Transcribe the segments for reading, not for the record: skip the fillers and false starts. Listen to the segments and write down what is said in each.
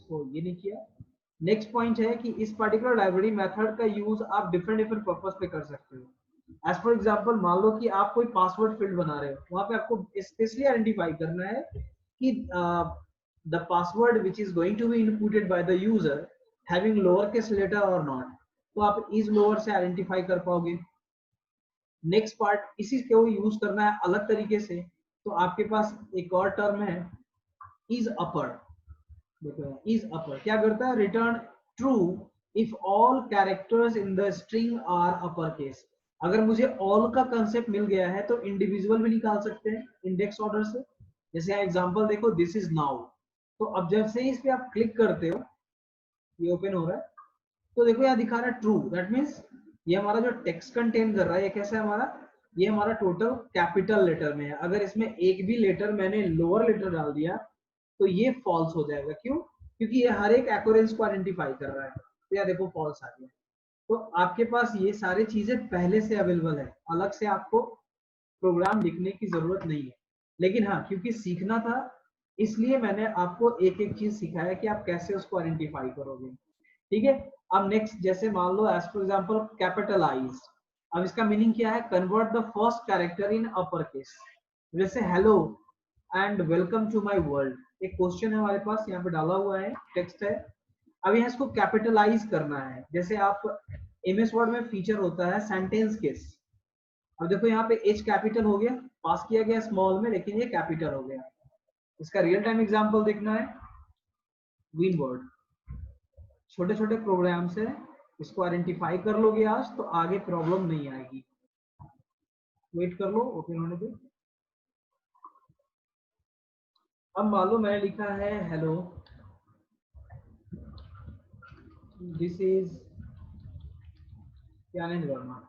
इसको ये नहीं किया। नेक्स्ट पॉइंट है कि इस पर्टिकुलर लाइब्रेरी मेथड का यूज आप डिफरेंट डिफरेंट पर्पस पे कर सकते हो। एज फॉर एग्जांपल मान लो कि आप कोई पासवर्ड फील्ड बना रहे हो, वहां पे आपको स्पेशली आइडेंटिफाई करना है कि the password which is going to be inputted by the user having lower case letter और नॉट, तो आप इज लोअर से आइडेंटिफाई कर पाओगे। नेक्स्ट पार्ट इसी को यूज करना है अलग तरीके से, तो आपके पास एक और टर्म है इज अपर। देखो इज अपर क्या करता है, return true if all characters in the string are upper case. अगर मुझे ऑल का कंसेप्ट मिल गया है तो इंडिविजुअल भी निकाल सकते हैं इंडेक्स ऑर्डर से। जैसे एग्जांपल देखो दिस इज नाउ, तो अब जब से इस पे आप क्लिक करते हो ये ओपन हो रहा है, तो देखो यहाँ दिखा रहा है ट्रू, दैट मीन्स ये हमारा जो टेक्स्ट कंटेन कर रहा है ये कैसा है हमारा, ये हमारा टोटल कैपिटल लेटर में है। अगर इसमें एक भी लेटर मैंने लोअर लेटर डाल दिया तो ये फॉल्स हो जाएगा। क्यों? क्योंकि ये हर एक एक्यूरेंस को आइडेंटिफाई कर रहा है। तो यहाँ देखो फॉल्स आ गया। तो आपके पास ये सारी चीजें पहले से अवेलेबल है, अलग से आपको प्रोग्राम लिखने की जरूरत नहीं है। लेकिन हाँ, क्योंकि सीखना था इसलिए मैंने आपको एक एक चीज सिखाया कि आप कैसे उसको आइडेंटिफाई करोगे। ठीक है। अब नेक्स्ट जैसे मान लो एज फॉर एग्जांपल कैपिटलाइज। अब इसका मीनिंग क्या है, convert the first character in upper case. जैसे hello and welcome to my world, एक क्वेश्चन है हमारे पास यहाँ पे डाला हुआ है, टेक्स्ट है। अब यहाँ इसको कैपिटलाइज करना है। जैसे आप एमएस वर्ड में फीचर होता है सेंटेंस केस। अब देखो यहाँ पे एच कैपिटल हो गया, पास किया गया स्मॉल में, लेकिन ये कैपिटल हो गया। इसका रियल टाइम एग्जांपल देखना है विन वर्ड। छोटे छोटे प्रोग्राम से इसको आइडेंटिफाई कर लोगे आज तो आगे प्रॉब्लम नहीं आएगी। वेट कर लो ओपन होने दो। अब मान लो मैंने लिखा है hello this is Gyanendra Verma,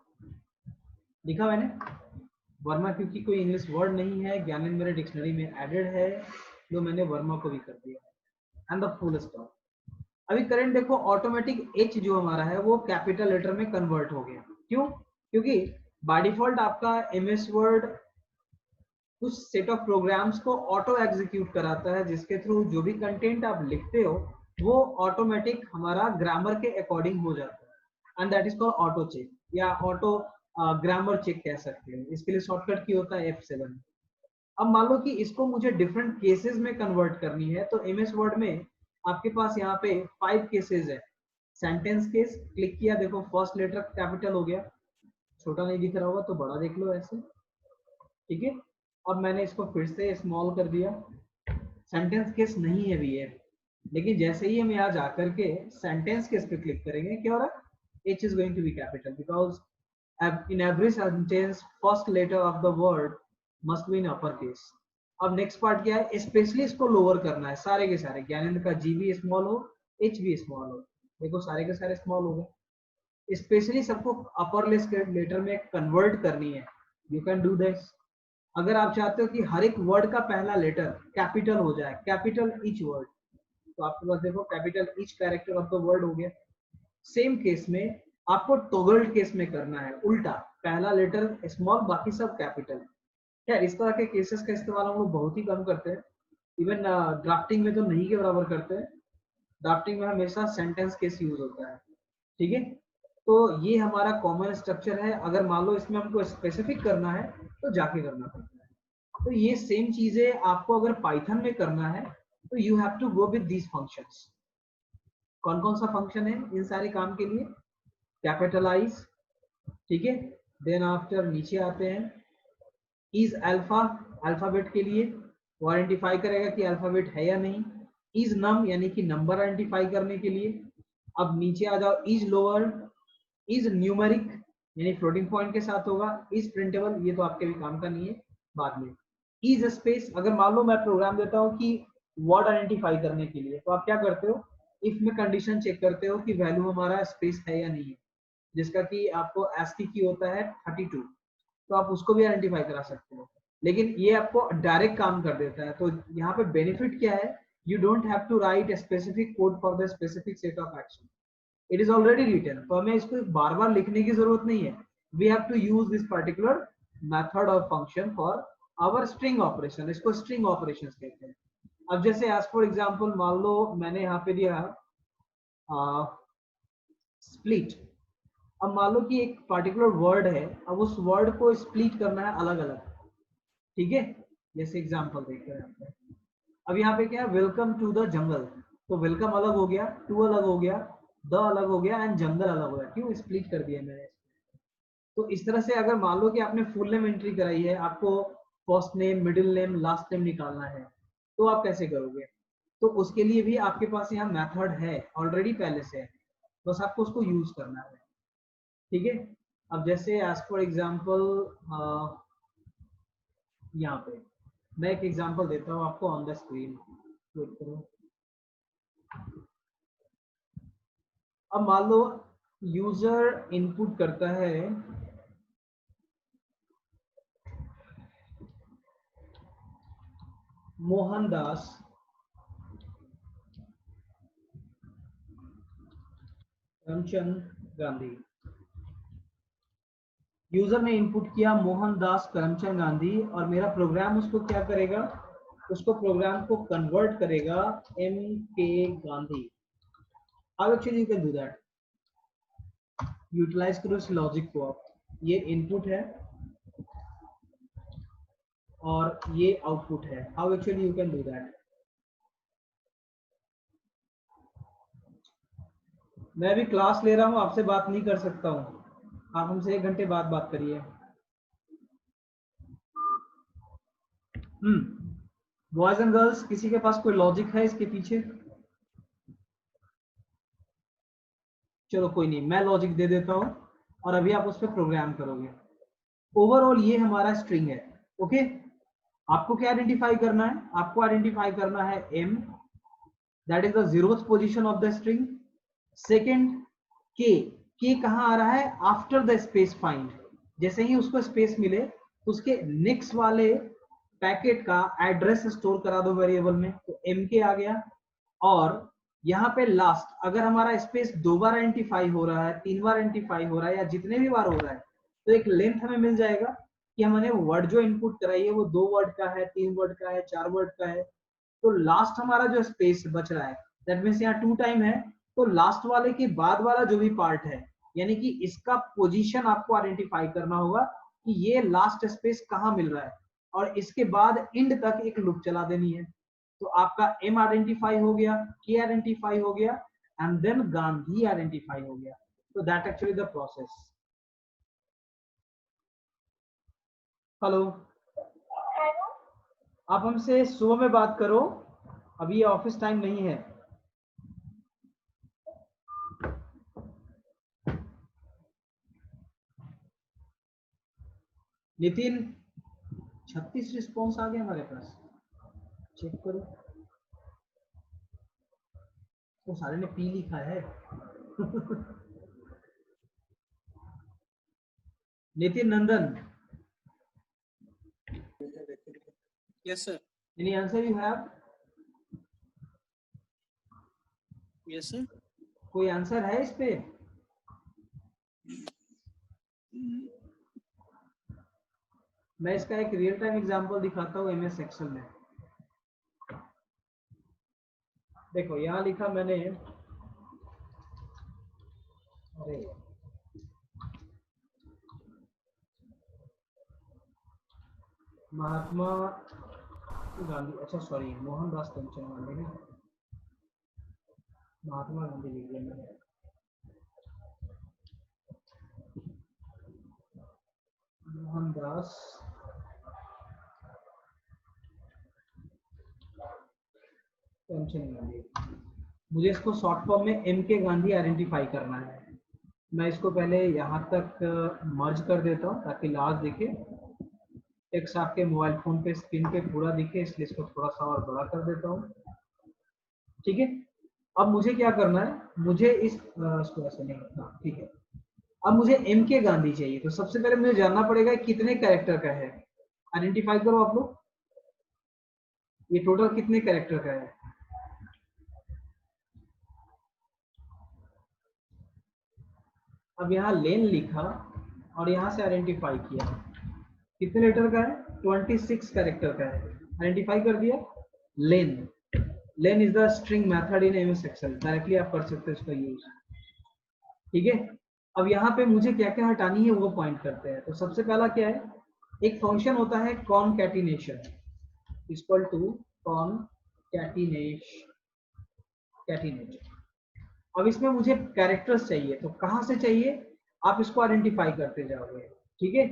लिखा मैंने वर्मा क्योंकि कोई इंग्लिश वर्ड नहीं है, ज्ञानेंद्र मेरे डिक्शनरी में एडेड है, तो मैंने वर्मा को भी कर दिया एंड द फुल स्टॉप। अभी करंट देखो ऑटोमेटिक एच जो हमारा है वो कैपिटल लेटर में कन्वर्ट हो गया। क्यों? क्योंकि बाय डिफॉल्ट आपका एमएस वर्ड कुछ सेट ऑफ प्रोग्राम्स को ऑटो एग्जीक्यूट कराता है, जिसके थ्रू जो भी कंटेंट आप लिखते हो वो ऑटोमेटिक हमारा ग्रामर के अकॉर्डिंग हो जाता है and that is called auto check या ऑटो ग्रामर चेक कह सकते हैं। इसके लिए शॉर्टकट की होता है F7। अब मान लो कि इसको मुझे डिफरेंट केसेस में कन्वर्ट करनी है, तो एमएस वर्ड में आपके पास यहाँ पे 5 केसेस है। सेंटेंस केस, क्लिक किया देखो फर्स्ट लेटर कैपिटल हो गया, छोटा नहीं दिख रहा होगा तो बड़ा देख लो ऐसे। ठीक है। अब मैंने इसको फिर से स्मॉल कर दिया, सेंटेंस केस नहीं है भी है, लेकिन जैसे ही हम यहाँ जाकर के सेंटेंस केस पे क्लिक करेंगे क्या हो रहा है, H is going to be capital because in every sentence first letter of the word must be in upper case। अब नेक्स्ट पार्ट क्या है, स्पेशली इसको लोअर करना है, सारे के सारे ज्ञानेंद्र का जी भी स्मॉल हो एच भी स्मॉल हो, देखो सारे के सारे स्मॉल हो गए। स्पेशली सबको अपर लेटर में कन्वर्ट करनी है, यू कैन डू दिस। अगर आप चाहते हो कि हर एक वर्ड का पहला लेटर कैपिटल हो जाए, कैपिटल ईच वर्ड, तो आपके पास देखो capital each character of the word हो गया। सेम केस में आपको टॉगल्ड केस में करना है उल्टा, पहला लेटर स्मॉल बाकी सब कैपिटल। खैर इस तरह के केसेस का इस्तेमाल हम लोग बहुत ही कम करते हैं, इवन ड्राफ्टिंग में तो नहीं के बराबर करते हैं। ड्राफ्टिंग में हमेशा सेंटेंस केस यूज होता है। ठीक है। तो ये हमारा कॉमन स्ट्रक्चर है। अगर मान लो इसमें हमको स्पेसिफिक करना है तो जाके करना पड़ता है। तो ये सेम चीजें आपको अगर पाइथन में करना है तो you have to go with these functions. कौन कौन सा फंक्शन है इन सारे काम के लिए, कैपिटलाइज, ठीक है। देन आफ्टर नीचे आते हैं इज अल्फा, अल्फाबेट के लिए वो आइडेंटिफाई करेगा कि अल्फाबेट है या नहीं। इज नम यानी कि नंबर आइडेंटिफाई करने के लिए। अब नीचे आ जाओ इज लोअर, इज न्यूमेरिक यानी फ्लोटिंग पॉइंट के साथ होगा। इज प्रिंटेबल ये तो आपके भी काम का नहीं है, बाद में। इज स्पेस, अगर मान लो मैं प्रोग्राम देता हूँ कि वर्ड आइडेंटिफाई करने के लिए, तो आप क्या करते हो, इफ में कंडीशन चेक करते हो कि वैल्यू हमारा स्पेस है या नहीं है, जिसका कि आपको ASCII की होता है 32, तो आप उसको भी आइडेंटिफाई करा सकते हो। लेकिन ये आपको डायरेक्ट काम कर देता है। तो यहाँ पे बेनिफिट क्या है, you don't have to write specific code for the specific set of action, it is already written. तो हमें इसको बार बार लिखने की जरूरत नहीं है। We have to use this particular method और function for our string operation, इसको स्ट्रिंग ऑपरेशंस कहते हैं। अब जैसे एज फॉर एग्जाम्पल मान लो मैंने यहाँ पे दिया स्प्लिट। अब मान लो कि एक पर्टिकुलर वर्ड है, अब उस वर्ड को स्प्लिट करना है अलग अलग, ठीक है। जैसे एग्जांपल देखते हैं, अब यहाँ पे क्या है, वेलकम टू द जंगल, तो वेलकम अलग हो गया, टू अलग हो गया, द अलग हो गया एंड जंगल अलग हो गया, क्यों स्प्लिट कर दिया मैंने। तो इस तरह से अगर मान लो कि आपने फुल नेम एंट्री कराई है, आपको first name middle name last name निकालना है, तो आप कैसे करोगे। तो उसके लिए भी आपके पास यहाँ मेथड है ऑलरेडी पहले से, बस आपको उसको यूज करना है, ठीक है। अब जैसे एज फॉर एग्जाम्पल यहाँ पे मैं एक एग्जांपल देता हूँ आपको ऑन द स्क्रीन, वेट करो। अब मान लो यूजर इनपुट करता है मोहनदास करमचंद गांधी। यूजर ने इनपुट किया मोहनदास करमचंद गांधी, और मेरा प्रोग्राम उसको क्या करेगा, उसको प्रोग्राम को कन्वर्ट करेगा M K Gandhi. How actually you can do that, utilize करो इस लॉजिक को आप। ये इनपुट है और ये आउटपुट है, how actually you can do that. मैं भी क्लास ले रहा हूँ, आपसे बात नहीं कर सकता हूँ, आप हमसे 1 घंटे बाद बात करिए। बॉयज एंड गर्ल्स, किसी के पास कोई लॉजिक है इसके पीछे। चलो कोई नहीं, मैं लॉजिक दे देता हूँ और अभी आप उस पर प्रोग्राम करोगे। ओवरऑल ये हमारा स्ट्रिंग है, ओके। आपको क्या आइडेंटिफाई करना है, आपको आइडेंटिफाई करना है m, that is the 0th position of the string. Second k कहाँ आ रहा है, आफ्टर द स्पेस फाइंड, जैसे ही उसको स्पेस मिले उसके नेक्स्ट वाले पैकेट का एड्रेस स्टोर करा दो वेरिएबल में, तो mk आ गया। और यहाँ पे लास्ट अगर हमारा स्पेस 2 बार आइडेंटिफाई हो रहा है, 3 बार आइडेंटिफाई हो रहा है, या जितने भी बार हो रहा है, तो एक लेंथ हमें मिल जाएगा कि हमने वर्ड जो इनपुट कराई है वो 2 वर्ड का है, 3 वर्ड का है, 4 वर्ड का है। तो लास्ट हमारा जो स्पेस बच रहा है, दैट मीन्स यहाँ 2 टाइम है, तो लास्ट वाले के बाद वाला जो भी पार्ट है, यानी कि इसका पोजीशन आपको आइडेंटिफाई करना होगा कि ये लास्ट स्पेस कहाँ मिल रहा है, और इसके बाद इंड तक एक लूप चला देनी है। तो आपका m आइडेंटिफाई हो गया, k आइडेंटिफाई हो गया, एंड देन गांधी आइडेंटिफाई हो गया। तो that actually the process. Hello, आप हमसे सुबह में बात करो, अभी ये ऑफिस टाइम नहीं है। नितिन, 36 रिस्पॉन्स आ गए हमारे पास, चेक करो। तो सारे ने पी लिखा है। नितिन नंदन, Yes, sir. any answer you have? Yes, sir. कोई आंसर है इस पे? मैं इसका एक रियल टाइम एग्जांपल दिखाता हूँ एमएस एक्सेल में। देखो यहाँ लिखा मैंने, अरे महात्मा गांधी, अच्छा सॉरी मोहनदास करमचंद गांधी है, महात्मा गांधी लिख दिया मैंने। मोहनदास करमचंद गांधी, मुझे इसको शॉर्ट फॉर्म में एम के गांधी आइडेंटिफाई करना है। मैं इसको पहले यहाँ तक मर्ज कर देता हूँ ताकि लास्ट दिखे, टेक्स्ट आपके मोबाइल फोन पे स्क्रीन पे पूरा दिखे, इसलिए इसको थोड़ा सा और बड़ा कर देता हूँ, ठीक है। अब मुझे क्या करना है, मुझे इसको ऐसे नहीं, हाँ ठीक है। अब मुझे एम के गांधी चाहिए, तो सबसे पहले मुझे जानना पड़ेगा कितने कैरेक्टर का है। आइडेंटिफाई करो आप लोग, ये टोटल कितने कैरेक्टर का है। अब यहाँ लेन लिखा और यहाँ से आइडेंटिफाई किया, कितने लेटर का है, 26 कैरेक्टर का है, आइडेंटिफाई कर दिया लेन। len is the string method in MS Excel, directly आप कर सकते हो इसका यूज। ठीक है, अब यहाँ पे मुझे क्या क्या हटानी है वो पॉइंट करते हैं। तो सबसे पहला क्या है, एक फंक्शन होता है कॉनकैटिनेशन इक्वल टू कैटिनेट। अब इसमें मुझे कैरेक्टर्स चाहिए, तो कहाँ से चाहिए, आप इसको आइडेंटिफाई करते जाओगे। ठीक है,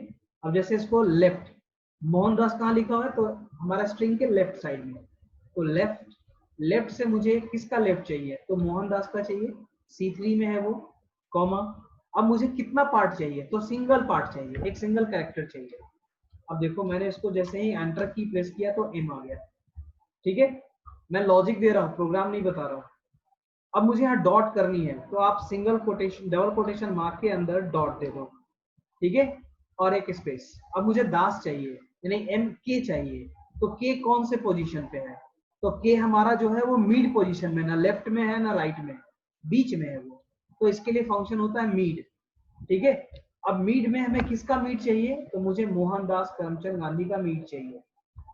अब जैसे इसको लेफ्ट, मोहनदास कहाँ लिखा हुआ है, तो हमारा स्ट्रिंग के लेफ्ट साइड में, तो लेफ्ट से मुझे किसका लेफ्ट चाहिए, तो मोहनदास का चाहिए, C3 में है वो, कॉमा। अब मुझे कितना पार्ट चाहिए, तो सिंगल पार्ट चाहिए, एक सिंगल कैरेक्टर चाहिए। अब देखो मैंने इसको जैसे ही एंटर की प्रेस किया तो M आ गया। ठीक है, मैं लॉजिक दे रहा हूँ, प्रोग्राम नहीं बता रहा हूँ। अब मुझे यहाँ डॉट करनी है, तो आप single quotation double quotation mark के अंदर डॉट दे दो। ठीक है, और एक स्पेस। अब मुझे दास चाहिए, यानी MK चाहिए, तो K कौन से पोजीशन पे है, तो K हमारा जो है वो मिड पोजीशन में, ना लेफ्ट में है ना राइट में, बीच में है वो, तो इसके लिए फंक्शन होता है मिड। ठीक है, अब मिड में हमें किसका मिड चाहिए, तो मुझे मोहनदास करमचंद गांधी का मिड चाहिए।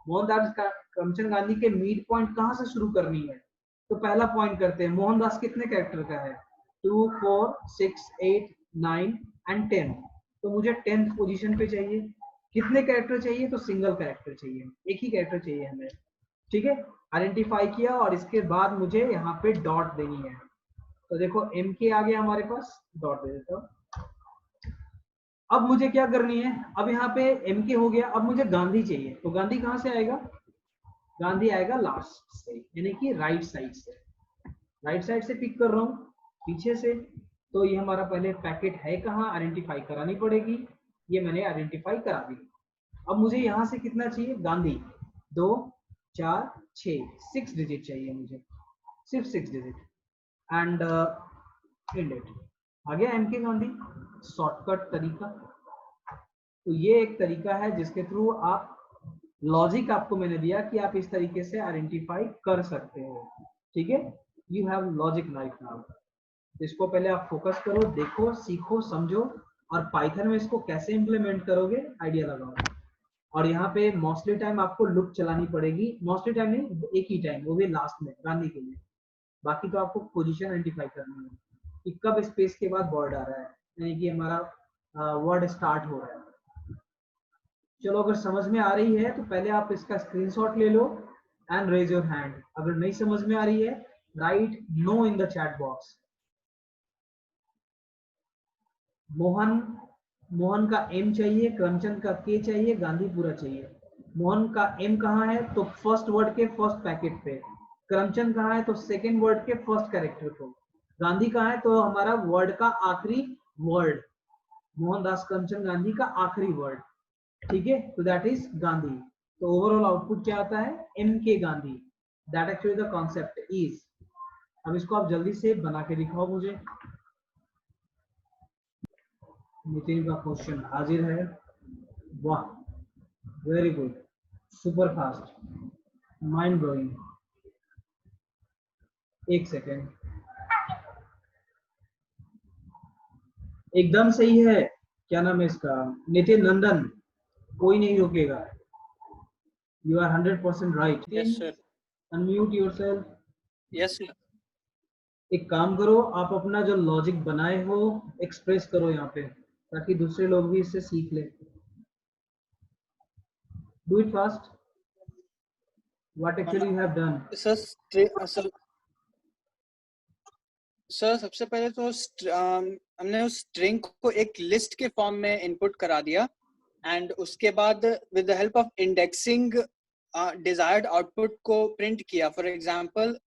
मोहनदास करमचंद गांधी के मिड पॉइंट कहाँ से शुरू करनी है, तो पहला पॉइंट करते हैं, मोहनदास कितने कैरेक्टर का है, 2 4 6 8 9 एंड 10, तो मुझे 10th पोजीशन पे चाहिए। कितने कैरेक्टर चाहिए, तो सिंगल कैरेक्टर चाहिए, एक ही कैरेक्टर चाहिए हमें। ठीक है, आइडेंटिफाई किया, और इसके बाद मुझे यहाँ पे डॉट देनी है। तो देखो MK आ गया हमारे पास, डॉट दे देता हूँ। अब मुझे क्या करनी है, अब यहाँ पे MK हो गया, अब मुझे गांधी चाहिए, तो गांधी कहाँ से आएगा, गांधी आएगा लास्ट से, यानी कि राइट साइड से। राइट साइड से पिक कर रहा हूँ, पीछे से। तो ये हमारा पहले पैकेट है कहाँ, आइडेंटिफाई करानी पड़ेगी, ये मैंने आइडेंटिफाई करा दी। अब मुझे यहाँ से कितना चाहिए, गांधी 2 4 6 डिजिट चाहिए मुझे, सिर्फ 6 डिजिट, एंड इंडेट आ गया MK गांधी। शॉर्टकट तरीका, तो ये एक तरीका है जिसके थ्रू आप, लॉजिक आपको मैंने दिया कि आप इस तरीके से आइडेंटिफाई कर सकते हो। ठीक है, you have logic life now. इसको पहले आप फोकस करो, देखो, सीखो, समझो, और पाइथन में इसको कैसे इंप्लीमेंट करोगे आइडिया लगाओ। और यहाँ पे मोस्टली टाइम आपको लुप चलानी पड़ेगी, मोस्टली टाइम नहीं, एक ही टाइम, वो भी लास्ट में गांधी के लिए। बाकी तो आपको पोजीशन आइडेंटिफाई करनी है कि कब स्पेस के बाद वर्ड आ रहा है, यानी कि हमारा वर्ड स्टार्ट हो रहा है। चलो, अगर समझ में आ रही है तो पहले आप इसका स्क्रीनशॉट ले लो एंड रेज योर हैंड। अगर नहीं समझ में आ रही है, right no in the chat box. Mohan का M चाहिए, करमचंद का K चाहिए, गांधी पूरा चाहिए। मोहन का M कहाँ है, तो फर्स्ट वर्ड के फर्स्ट पैकेट पे। करमचंद कहाँ है, तो सेकेंड वर्ड के फर्स्ट कैरेक्टर को। गांधी कहाँ है, तो हमारा वर्ड का आखिरी वर्ड, मोहनदास करमचंद गांधी का आखिरी वर्ड। ठीक है, तो दैट इज गांधी। तो ओवरऑल आउटपुट क्या आता है, MK Gandhi. That actually the concept is. अब इसको आप जल्दी से बना के दिखाओ मुझे। नितिन का क्वेश्चन हाजिर है, वाह, very good, super fast, mind blowing. एक सेकेंड, एकदम सही है। क्या नाम है इसका, नितिन नंदन, कोई नहीं रोकेगा। You are 100% right. Yes, sir. Unmute yourself. Yes, sir. एक काम करो, आप अपना जो लॉजिक बनाए हो एक्सप्रेस करो यहाँ पे, ताकि दूसरे लोग भी इससे सीख ले। Do it fast, what actually you have done. Sir sir सबसे पहले तो हमने उस स्ट्रिंग को एक लिस्ट के फॉर्म में इनपुट करा दिया, एंड उसके बाद with the help of indexing desired output को प्रिंट किया। फॉर एग्जांपल,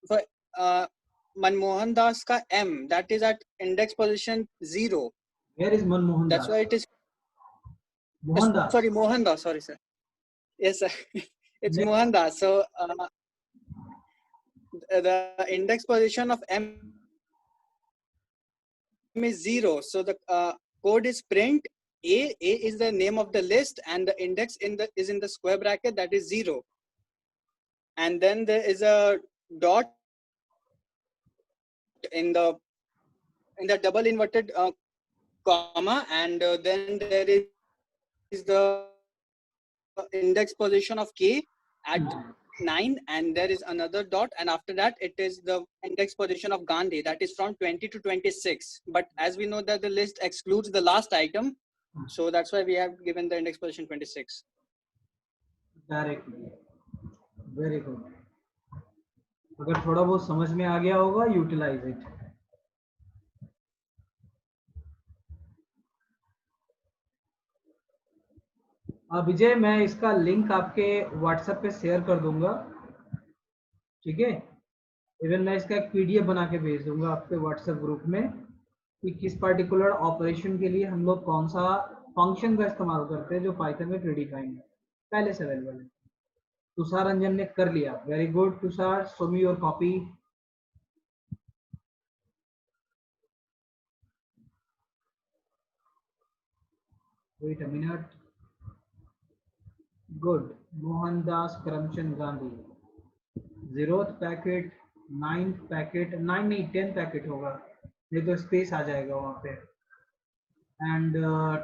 मनमोहन दास का M, that is at index position 0. Where is Manmohan That's Das, why it is Mohandas. sorry, Mohan Das. Sorry, sir. Yes, sir. It's Mohan Das. So the index position of M is 0. So the code is print A. A is the name of the list, and the index is in the square bracket, that is 0. And then there is a dot in the double inverted comma, and then there is the index position of K at 9 and there is another dot, and after that it is the index position of Gandhi, that is from 20 to 26. But as we know that the list excludes the last item, so that's why we have given the index position 26. Directly, very good. अगर थोड़ा बहुत समझ में आ गया होगा, utilise it. विजय, मैं इसका link आपके व्हाट्सएप पे शेयर कर दूंगा, ठीक है. इवन मैं इसका एक पीडीएफ बना के भेज दूंगा आपके व्हाट्सएप ग्रुप में कि किस पर्टिकुलर ऑपरेशन के लिए हम लोग कौन सा फंक्शन का इस्तेमाल करते हैं जो पाइथन में प्रीडिफाइंड है, पहले से अवेलेबल है. तुषार रंजन ने कर लिया, very good Tushar, show me your copy. Wait a minute. Good. Mohandas Karamchand Gandhi, 0th packet, 9th packet, 9 नहीं 10 पैकेट होगा, नहीं तो स्पेस आ जाएगा वहां पे. एंड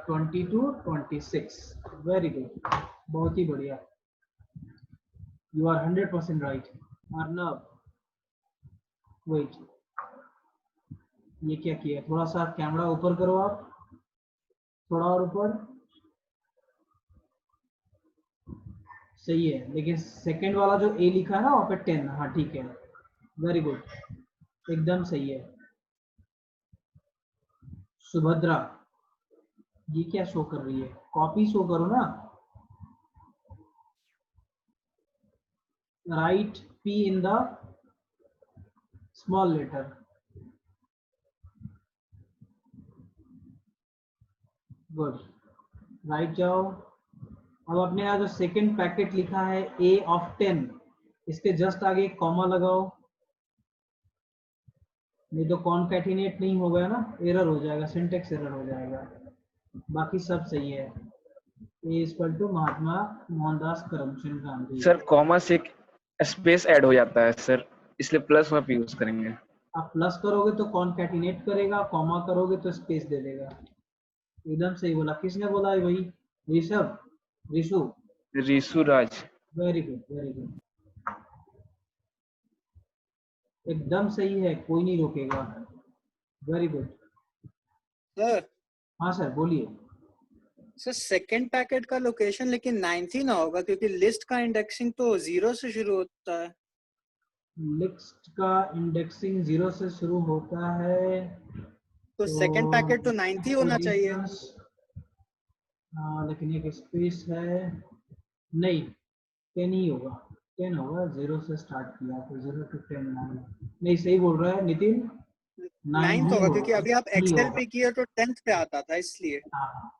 22 26, वेरी गुड, बहुत ही बढ़िया. You are 100% right. Arnab, wait, ये क्या किया, थोड़ा सा कैमरा ऊपर करो आप, थोड़ा और ऊपर, सही है. लेकिन सेकंड वाला जो ए लिखा है ना वहाँ पे 10, हाँ ठीक है, वेरी गुड, एकदम सही है. सुभद्रा, ये क्या शो कर रही है, कॉपी शो करो ना. Write P in the small letter. Good, right जाओ. अब अपने यहाँ जो सेकंड पैकेट लिखा है ए ऑफ 10, इसके जस्ट आगे एक कॉमा लगाओ, नहीं तो कॉन्कैटिनेट नहीं होगा ना, एरर हो जाएगा, सिंटेक्स एरर हो जाएगा. बाकी सब सही है. A equal to Mahatma Mohandas Karamchand Gandhi. Sir comma से एक स्पेस ऐड हो जाता है सर, इसलिए प्लस वहाँ पे यूज करेंगे. आप प्लस करोगे तो कॉन्कैटिनेट करेगा, कॉमा करोगे तो स्पेस दे देगा. एकदम सही बोला. किसने बोला है भाई? ऋषभ, ऋषु, ऋषु राज. वेरी गुड, वेरी गुड, एकदम सही है, कोई नहीं रोकेगा. Very good. सर, हाँ सर बोलिए. सर सेकंड पैकेट का लोकेशन लेकिन 9th ही ना होगा, क्योंकि लिस्ट का इंडेक्सिंग तो 0 से शुरू होता है. लिस्ट का इंडेक्सिंग 0 से शुरू होता है, तो सेकंड पैकेट तो 9th ही होना चाहिए. लेकिन एक स्पेस है, नहीं 10 ही होगा, 10 होगा, 0 से स्टार्ट किया तो 0 to 10 9. नहीं सही बोल रहा है नितिन, 9th होगा, क्योंकि अभी आप एक्सेल पे किए तो 10th पे आता था, इसलिए. हाँ,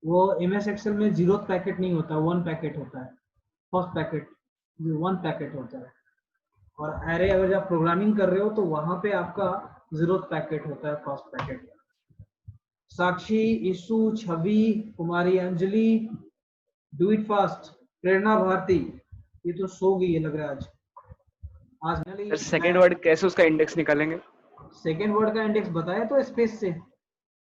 वो एमएस एक्सेल में 0th पैकेट नहीं होता, 1 पैकेट होता है. फर्स्ट पैकेट 1 पैकेट होता है. और एरे अगर आप प्रोग्रामिंग कर रहे हो तो वहां पे आपका 0th पैकेट होता है, first packet. Sakshi, Ishu, Chhavi, Kumari Anjali, do it fast. Prerna Bharti, ये तो सो गई है लग रहा है आज. सर सेकंड वर्ड कैसे उसका इंडेक्स निकालेंगे? सेकंड वर्ड का इंडेक्स बताया तो स्पेस से,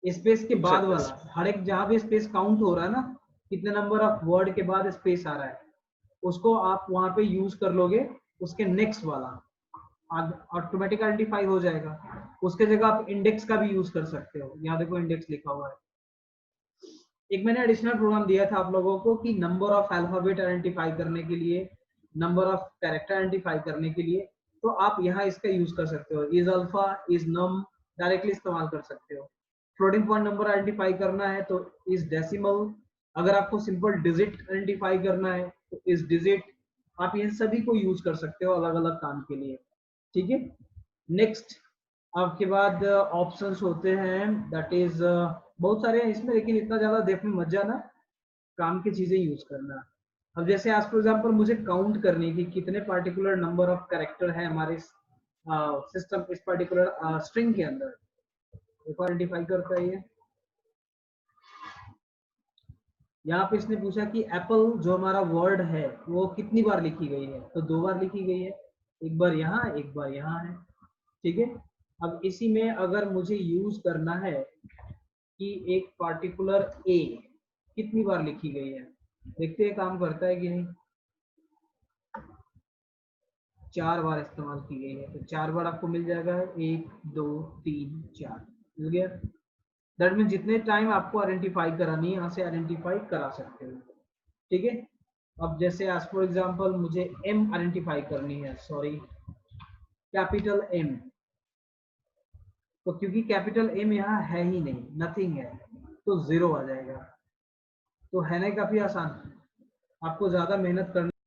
स्पेस के बाद वाला, हर एक जहां भी स्पेस काउंट हो रहा है ना, कितने नंबर ऑफ वर्ड के बाद स्पेस आ रहा है, उसको आप वहां पे यूज कर लोगे. उसके नेक्स्ट वाला ऑटोमेटिक आइडेंटिफाई हो जाएगा. उसके जगह आप इंडेक्स का भी यूज कर सकते हो. यहाँ देखो इंडेक्स लिखा हुआ है. एक मैंने एडिशनल प्रोग्राम दिया था आप लोगों को कि नंबर ऑफ अल्फाबेट आइडेंटिफाई करने के लिए, नंबर ऑफ कैरेक्टर आइडेंटिफाई करने के लिए, तो आप यहाँ इसका यूज कर सकते हो. Is alpha, is num, directly इस्तेमाल कर सकते हो. फ्लोटिंग पॉइंट नंबर आइडेंटिफाई करना है तो इज डेसिमल. अगर आपको सिंपल डिजिट आइडेंटिफाई करना है तो इज डिजिट. आप इन सभी को यूज कर सकते हो अलग अलग काम के लिए, ठीक है. नेक्स्ट आपके बाद ऑप्शंस होते हैं, दैट इज बहुत सारे हैं इसमें, लेकिन इतना ज्यादा देखने मत जाना, काम की चीजें यूज करना. अब जैसे आज फॉर एग्जांपल मुझे काउंट करनी कि कितने पार्टिकुलर नंबर ऑफ कैरेक्टर है हमारे सिस्टम, इस पर्टिकुलर स्ट्रिंग के अंदर. देखो आइडेंटिफाई करता है ये. यहाँ पे इसने पूछा कि एप्पल जो हमारा वर्ड है वो कितनी बार लिखी गई है, तो 2 बार लिखी गई है, एक बार यहाँ, एक बार यहाँ है, ठीक है. अब इसी में अगर मुझे यूज करना है कि एक पार्टिकुलर ए कितनी बार लिखी गई है, देखते हैं काम करता है कि नहीं. 4 बार इस्तेमाल की गई है, तो 4 बार आपको मिल जाएगा 1 2 3 4 मिल गया। दैट मीन जितने टाइम आपको आइडेंटिफाई करानी है यहाँ से आइडेंटिफाई करा सकते हो, ठीक है। अब जैसे एज फॉर एग्जांपल मुझे एम आइडेंटिफाई करनी है, सॉरी कैपिटल एम, तो क्योंकि कैपिटल एम यहाँ है ही नहीं, नथिंग है, तो 0 आ जाएगा। तो है ना काफी आसान, आपको ज्यादा मेहनत करनी